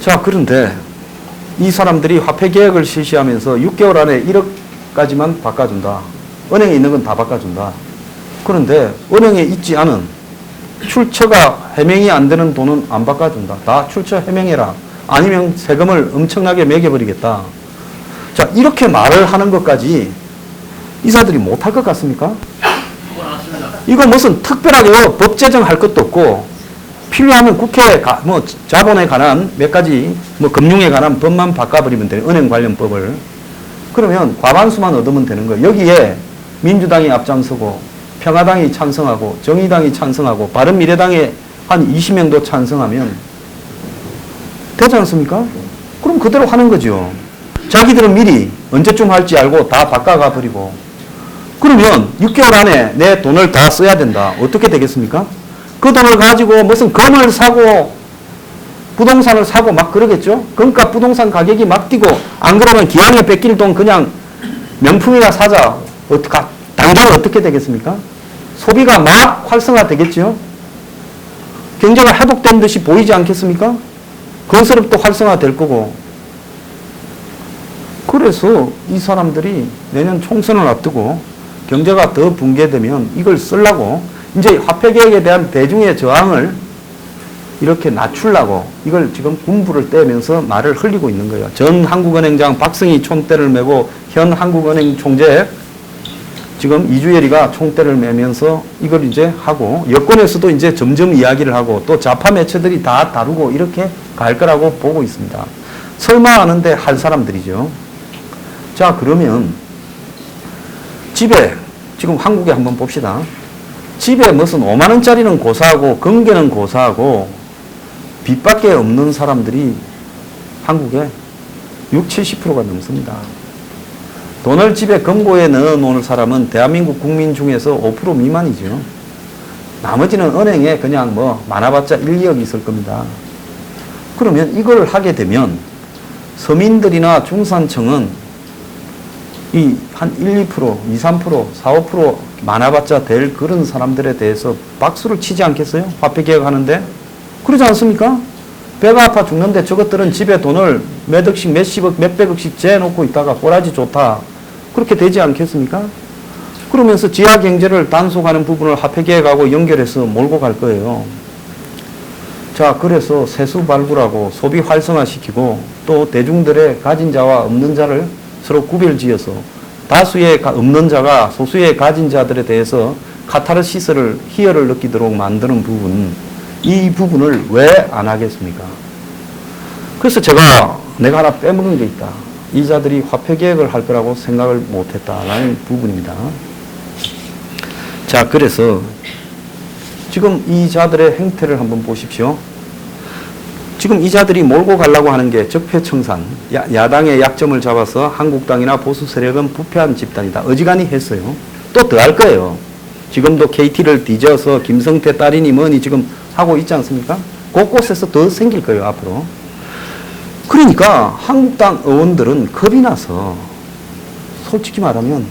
자, 그런데 이 사람들이 화폐 개혁을 실시하면서 6개월 안에 1억까지만 바꿔준다. 은행에 있는 건 다 바꿔준다. 그런데 은행에 있지 않은 출처가 해명이 안 되는 돈은 안 바꿔준다. 다 출처 해명해라. 아니면 세금을 엄청나게 매겨버리겠다. 자, 이렇게 말을 하는 것까지 이사들이 못할 것 같습니까? 이거 무슨 특별하게 법 제정할 것도 없고 필요하면 국회 뭐 자본에 관한 몇 가지 뭐 금융에 관한 법만 바꿔버리면 돼요. 은행 관련 법을. 그러면 과반수만 얻으면 되는 거예요. 여기에 민주당이 앞장서고 평화당이 찬성하고 정의당이 찬성하고 바른미래당에 한 20명도 찬성하면 되지 않습니까? 그럼 그대로 하는 거죠. 자기들은 미리 언제쯤 할지 알고 다 바꿔가 버리고 그러면 6개월 안에 내 돈을 다 써야 된다. 어떻게 되겠습니까? 그 돈을 가지고 무슨 검을 사고 부동산을 사고 막 그러겠죠? 그러니까 부동산 가격이 막 뛰고 안 그러면 기왕에 뺏길 돈 그냥 명품이나 사자. 당장 어떻게 되겠습니까? 소비가 막 활성화되겠죠? 경제가 회복된 듯이 보이지 않겠습니까? 건설업도 활성화될 거고. 그래서 이 사람들이 내년 총선을 앞두고 경제가 더 붕괴되면 이걸 쓰려고 이제 화폐개혁에 대한 대중의 저항을 이렇게 낮추려고 이걸 지금 군부를 떼면서 말을 흘리고 있는 거예요. 전 한국은행장 박승희 총대를 메고 현 한국은행 총재 지금 이주열이가 총대를 메면서 이걸 이제 하고 여권에서도 이제 점점 이야기를 하고 또 좌파 매체들이 다 다루고 이렇게 갈 거라고 보고 있습니다. 설마 하는데 할 사람들이죠. 자, 그러면 집에 지금 한국에 한번 봅시다. 집에 무슨 5만 원짜리는 고사하고 건개는 고사하고 빚밖에 없는 사람들이 한국에 60, 70%가 넘습니다. 돈을 집에 금고에 넣어 놓을 사람은 대한민국 국민 중에서 5% 미만이죠. 나머지는 은행에 그냥 뭐 많아봤자 1, 2억 있을 겁니다. 그러면 이걸 하게 되면 서민들이나 중산층은 이 한 1, 2%, 2, 3%, 4, 5% 많아봤자 될 그런 사람들에 대해서 박수를 치지 않겠어요? 화폐개혁 하는데? 그러지 않습니까? 배가 아파 죽는데 저것들은 집에 돈을 몇 억씩, 몇십억, 몇백억씩 재놓고 있다가 꼬라지 좋다. 그렇게 되지 않겠습니까? 그러면서 지하 경제를 단속하는 부분을 화폐개혁하고 연결해서 몰고 갈 거예요. 자, 그래서 세수 발굴하고 소비 활성화시키고 또 대중들의 가진 자와 없는 자를 서로 구별지어서 다수의 없는 자가 소수의 가진 자들에 대해서 카타르시스를 희열을 느끼도록 만드는 부분, 이 부분을 왜 안 하겠습니까? 그래서 내가 하나 빼먹은 게 있다. 이 자들이 화폐개혁을 할 거라고 생각을 못했다라는 부분입니다. 자, 그래서 지금 이 자들의 행태를 한번 보십시오. 지금 이 자들이 몰고 가려고 하는 게 적폐청산, 야당의 약점을 잡아서 한국당이나 보수 세력은 부패한 집단이다. 어지간히 했어요. 또 더 할 거예요. 지금도 KT를 뒤져서 김성태 딸이니 뭐니 지금 하고 있지 않습니까? 곳곳에서 더 생길 거예요, 앞으로. 그러니까 한국당 의원들은 겁이 나서 솔직히 말하면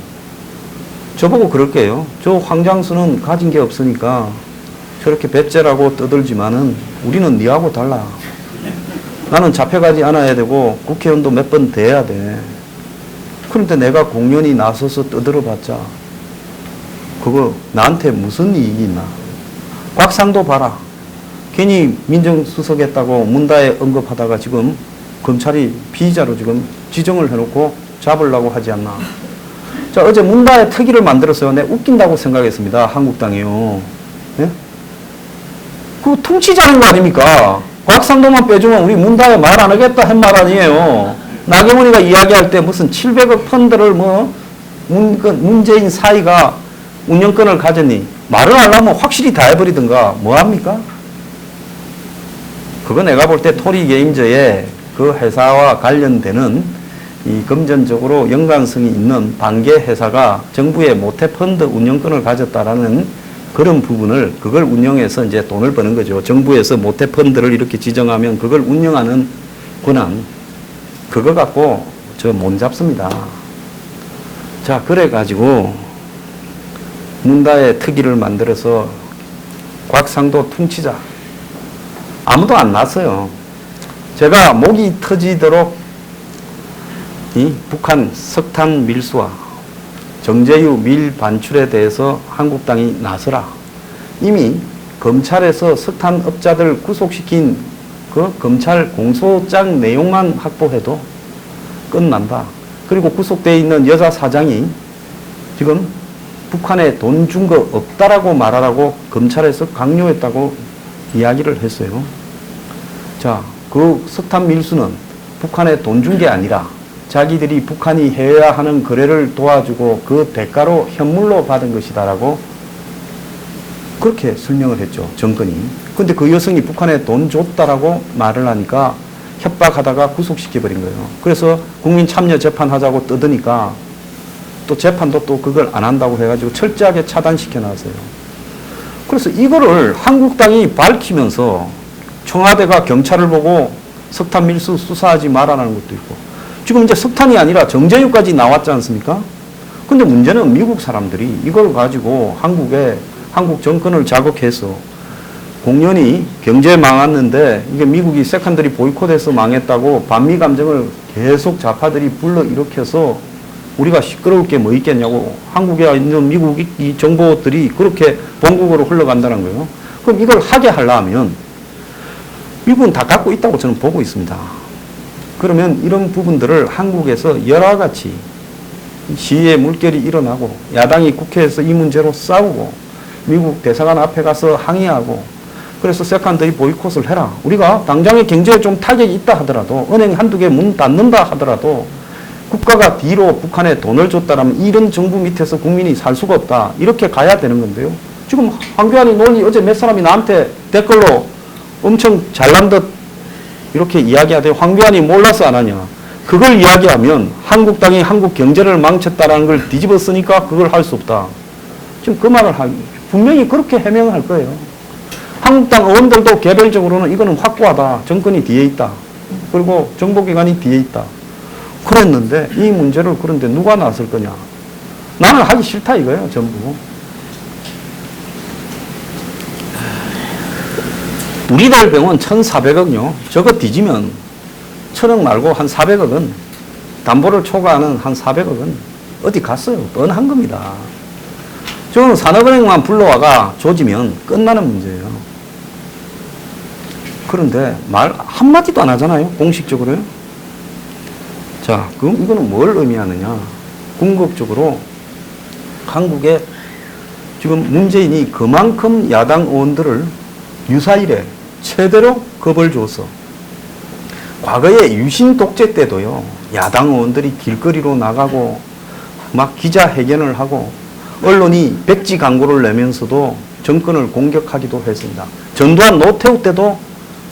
저보고 그럴게요. 저 황장수는 가진 게 없으니까 저렇게 배째라고 떠들지만은 우리는 니하고 달라. 나는 잡혀가지 않아야 되고 국회의원도 몇 번 돼야 돼. 그런데 내가 공연히 나서서 떠들어봤자 그거 나한테 무슨 이익이 있나. 곽상도 봐라. 괜히 민정수석했다고 문다에 언급하다가 지금 검찰이 피의자로 지금 지정을 해놓고 잡으려고 하지 않나. 자, 어제 문다에 특위를 만들었어요. 내가 웃긴다고 생각했습니다. 한국당이요. 예? 그거 퉁치자는 거 아닙니까? 곽상도만 빼주면 우리 문다에 말 안 하겠다 한 말 아니에요. 나경원이가 이야기할 때 무슨 700억 펀드를 문재인 사이가 운영권을 가졌니? 말을 하려면 확실히 다 해버리든가 뭐합니까? 그거 내가 볼 때 토리게임즈의 그 회사와 관련되는 이 금전적으로 연관성이 있는 반개 회사가 정부의 모태펀드 운영권을 가졌다라는 그런 부분을 그걸 운영해서 이제 돈을 버는 거죠. 정부에서 모태펀드를 이렇게 지정하면 그걸 운영하는 권한 그거 갖고 저 못 잡습니다. 자, 그래가지고 문다의 특위를 만들어서 곽상도 퉁치자. 아무도 안 났어요. 제가 목이 터지도록 이 북한 석탄 밀수와 정재유 밀 반출에 대해서 한국당이 나서라. 이미 검찰에서 석탄업자들 구속시킨 그 검찰 공소장 내용만 확보해도 끝난다. 그리고 구속되어 있는 여자 사장이 지금 북한에 돈 준 거 없다라고 말하라고 검찰에서 강요했다고 이야기를 했어요. 자, 그 석탄 밀수는 북한에 돈 준 게 아니라 자기들이 북한이 해야 하는 거래를 도와주고 그 대가로 현물로 받은 것이다라고 그렇게 설명을 했죠, 정권이. 근데 그 여성이 북한에 돈 줬다라고 말을 하니까 협박하다가 구속시켜버린 거예요. 그래서 국민 참여 재판하자고 떠드니까 또 재판도 또 그걸 안 한다고 해가지고 철저하게 차단시켜 놨어요. 그래서 이거를 한국당이 밝히면서 청와대가 경찰을 보고 석탄 밀수 수사하지 말라는 것도 있고, 지금 이제 석탄이 아니라 정제유까지 나왔지 않습니까? 근데 문제는 미국 사람들이 이걸 가지고 한국 정권을 자극해서 공연히 경제 망했는데 이게 미국이 세컨더리 보이콧해서 망했다고 반미 감정을 계속 좌파들이 불러일으켜서 우리가 시끄러울 게 뭐 있겠냐고, 한국에 있는 미국 이 정보들이 그렇게 본국으로 흘러간다는 거예요. 그럼 이걸 하게 하려면 미국은 다 갖고 있다고 저는 보고 있습니다. 그러면 이런 부분들을 한국에서 여러 가지 시위의 물결이 일어나고 야당이 국회에서 이 문제로 싸우고 미국 대사관 앞에 가서 항의하고, 그래서 세컨더리 보이콧을 해라. 우리가 당장의 경제에 좀 타격이 있다 하더라도, 은행 한두 개 문 닫는다 하더라도 국가가 뒤로 북한에 돈을 줬다라면 이런 정부 밑에서 국민이 살 수가 없다. 이렇게 가야 되는 건데요. 지금 황교안이 논의 어제 몇 사람이 나한테 댓글로 엄청 잘난 듯 이렇게 이야기하대요. 황교안이 몰라서 안 하냐. 그걸 이야기하면 한국당이 한국 경제를 망쳤다라는 걸 뒤집어 쓰니까 그걸 할 수 없다. 지금 그 말을 분명히 그렇게 해명을 할 거예요. 한국당 의원들도 개별적으로는 이거는 확고하다. 정권이 뒤에 있다. 그리고 정보기관이 뒤에 있다. 그랬는데 이 문제를 그런데 누가 나설 거냐. 나는 하기 싫다 이거예요. 전부. 우리들 병원 1,400억요. 저거 뒤지면 1,000억 말고 한 400억은, 담보를 초과하는 한 400억은 어디 갔어요. 뻔한 겁니다. 저는 산업은행만 불러와가 조지면 끝나는 문제예요. 그런데 말 한마디도 안 하잖아요. 공식적으로요. 자, 그럼 이거는 뭘 의미하느냐. 궁극적으로 한국에 지금 문재인이 그만큼 야당 의원들을 유사일에 최대로 겁을 줘서, 과거에 유신 독재 때도요, 야당 의원들이 길거리로 나가고 막 기자회견을 하고 언론이 백지 광고를 내면서도 정권을 공격하기도 했습니다. 전두환 노태우 때도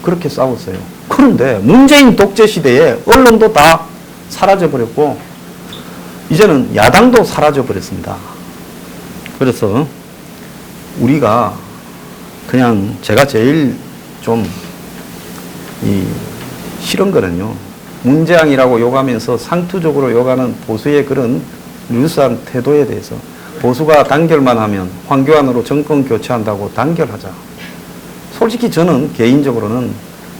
그렇게 싸웠어요. 그런데 문재인 독재 시대에 언론도 다 사라져버렸고 이제는 야당도 사라져버렸습니다. 그래서 우리가 그냥 제가 제일 좀 싫은 거는요, 문재앙이라고 욕하면서 상투적으로 욕하는 보수의 그런 루스한 태도에 대해서, 보수가 단결만 하면 황교안으로 정권 교체한다고 단결하자. 솔직히 저는 개인적으로는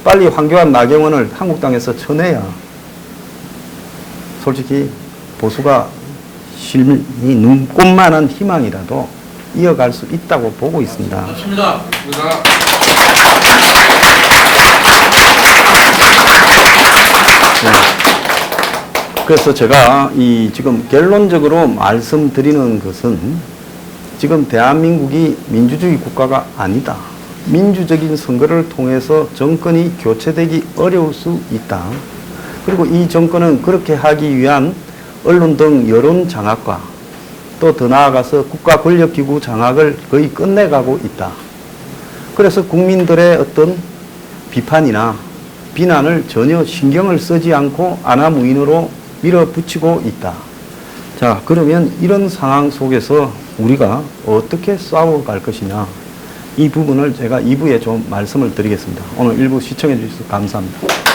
빨리 황교안 나경원을 한국당에서 쳐내야 솔직히 보수가 눈꽃만한 희망이라도 이어갈 수 있다고 보고 있습니다. 좋습니다. 그래서 제가 지금 결론적으로 말씀드리는 것은, 지금 대한민국이 민주주의 국가가 아니다. 민주적인 선거를 통해서 정권이 교체되기 어려울 수 있다. 그리고 이 정권은 그렇게 하기 위한 언론 등 여론 장악과 또 더 나아가서 국가 권력기구 장악을 거의 끝내가고 있다. 그래서 국민들의 어떤 비판이나 비난을 전혀 신경을 쓰지 않고 안하무인으로 밀어붙이고 있다. 자, 그러면 이런 상황 속에서 우리가 어떻게 싸워갈 것이냐, 이 부분을 제가 2부에 좀 말씀을 드리겠습니다. 오늘 일부 시청해 주셔서 감사합니다.